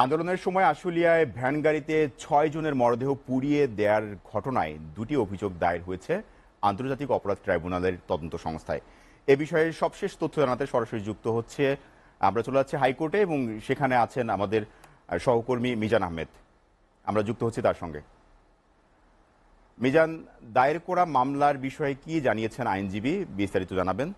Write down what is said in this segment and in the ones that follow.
আন্দোলনের সময় আশুলিয়ায় ভ্যান গাড়িতে ৬ জনের মরদেহ পুড়িয়ে দেওয়ার ঘটনায় দুটি অভিযোগ দায়ের হয়েছে আন্তর্জাতিক অপরাধ ট্রাইব্যুনালের তদন্ত সংস্থায়। এ বিষয়ে সবশেষ তথ্য জানাতে সরাসরি যুক্ত হচ্ছে আমরা চলে যাচ্ছি হাইকোর্টে এবং সেখানে আছেন আমাদের সহকর্মী মিজান আহমেদ। আমরা যুক্ত হচ্ছি তার সঙ্গে। মিজান, দায়ের করা মামলার বিষয়ে কি জানিয়েছেন আইনজীবী, বিস্তারিত জানাবেন।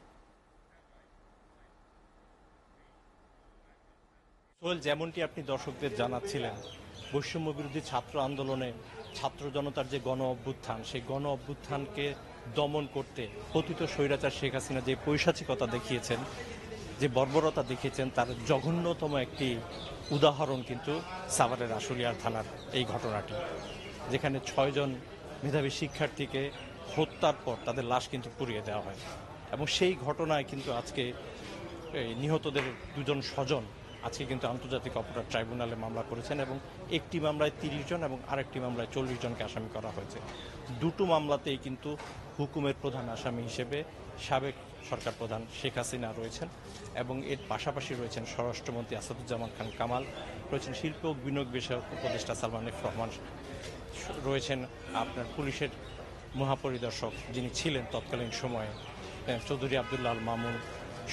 সোহেল, যেমনটি আপনি দর্শকদের জানাচ্ছিলেন, বৈষম্য বিরোধী ছাত্র আন্দোলনে ছাত্র জনতার যে গণ অভ্যুত্থান, সেই গণ অভ্যুত্থানকে দমন করতে পতিত স্বৈরাচার শেখ হাসিনা যে পৈশাচিকতা দেখিয়েছেন, যে বর্বরতা দেখিয়েছেন, তার জঘন্যতম একটি উদাহরণ কিন্তু সাভারের আশুলিয়ার থানার এই ঘটনাটি, যেখানে ৬ জন মেধাবী শিক্ষার্থীকে হত্যার পর তাদের লাশ কিন্তু পুড়িয়ে দেওয়া হয়। এবং সেই ঘটনায় কিন্তু আজকে নিহতদের দুজন স্বজন আজকে কিন্তু আন্তর্জাতিক অপরাধ ট্রাইব্যুনালে মামলা করেছেন এবং একটি মামলায় ৩০ জন এবং আরেকটি মামলায় ৪০ জনকে আসামি করা হয়েছে। দুটো মামলাতেই কিন্তু হুকুমের প্রধান আসামি হিসেবে সাবেক সরকার প্রধান শেখ হাসিনা রয়েছেন এবং এর পাশাপাশি রয়েছেন স্বরাষ্ট্রমন্ত্রী আসাদুজ্জামান খান কামাল, রয়েছেন শিল্প ও বিনিয়োগ বিষয়ক উপদেষ্টা সালমান এফ রহমান, রয়েছেন আপনার পুলিশের মহাপরিদর্শক যিনি ছিলেন তৎকালীন সময়ে চৌধুরী আবদুল্লাহ আল মামুন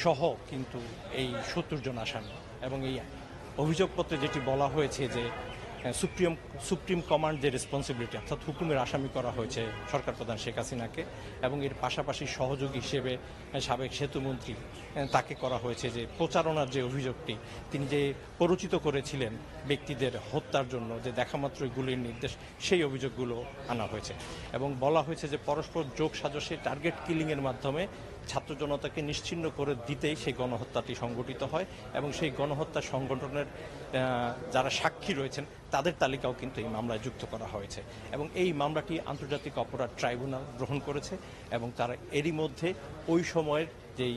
সহ কিন্তু এই ৭০ জন আসামি। এবং এই অভিযোগপত্রে যেটি বলা হয়েছে যে সুপ্রিম কমান্ড যে রেসপন্সিবিলিটি, অর্থাৎ হুকুমের আসামি করা হয়েছে সরকার প্রধান শেখ হাসিনাকে, এবং এর পাশাপাশি সহযোগী হিসেবে সাবেক সেতুমন্ত্রী তাকে করা হয়েছে যে প্রচারণার যে অভিযোগটি, তিনি যে পরিচিত করেছিলেন ব্যক্তিদের হত্যার জন্য, যে দেখামাত্রই গুলির নির্দেশ, সেই অভিযোগগুলো আনা হয়েছে। এবং বলা হয়েছে যে পরস্পর যোগ সাজসে টার্গেট কিলিংয়ের মাধ্যমে ছাত্র জনতাকে নিশ্চিহ্ন করে দিতেই সেই গণহত্যাটি সংগঠিত হয় এবং সেই গণহত্যা সংগঠনের যারা সাক্ষী রয়েছেন তাদের তালিকাও কিন্তু এই মামলায় যুক্ত করা হয়েছে। এবং এই মামলাটি আন্তর্জাতিক অপরাধ ট্রাইব্যুনাল গ্রহণ করেছে এবং তারা এরই মধ্যে ওই সময়ের যেই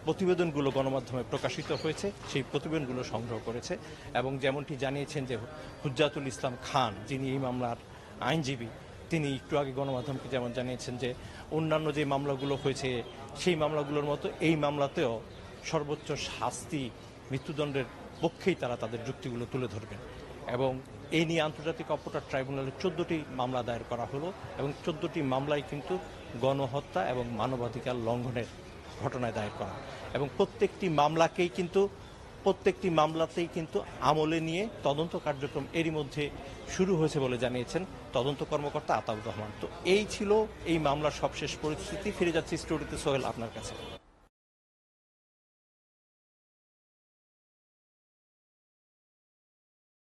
প্রতিবেদনগুলো গণমাধ্যমে প্রকাশিত হয়েছে সেই প্রতিবেদনগুলো সংগ্রহ করেছে। এবং যেমনটি জানিয়েছেন যে হুজ্জাতুল ইসলাম খান, যিনি এই মামলার আইনজীবী, তিনি একটু আগে গণমাধ্যমকে যেমন জানিয়েছেন যে অন্যান্য যে মামলাগুলো হয়েছে সেই মামলাগুলোর মতো এই মামলাতেও সর্বোচ্চ শাস্তি মৃত্যুদণ্ডের পক্ষেই তারা তাদের যুক্তিগুলো তুলে ধরবেন। এবং এই নিয়ে আন্তর্জাতিক অপরাধ ট্রাইব্যুনালে ১৪টি মামলা দায়ের করা হলো এবং ১৪টি মামলায় কিন্তু গণহত্যা এবং মানবাধিকার লঙ্ঘনের ঘটনায় দায়ের করা, এবং প্রত্যেকটি মামলাতেই কিন্তু আমলে নিয়ে তদন্ত কার্যক্রম এরই মধ্যে শুরু হয়েছে বলে জানিয়েছেন তদন্ত কর্মকর্তা আতাউর রহমান। তো এই ছিল এই মামলার সবশেষ পরিস্থিতি। ফিরে যাচ্ছি স্টুডিওতে সোহেল আপনার কাছে।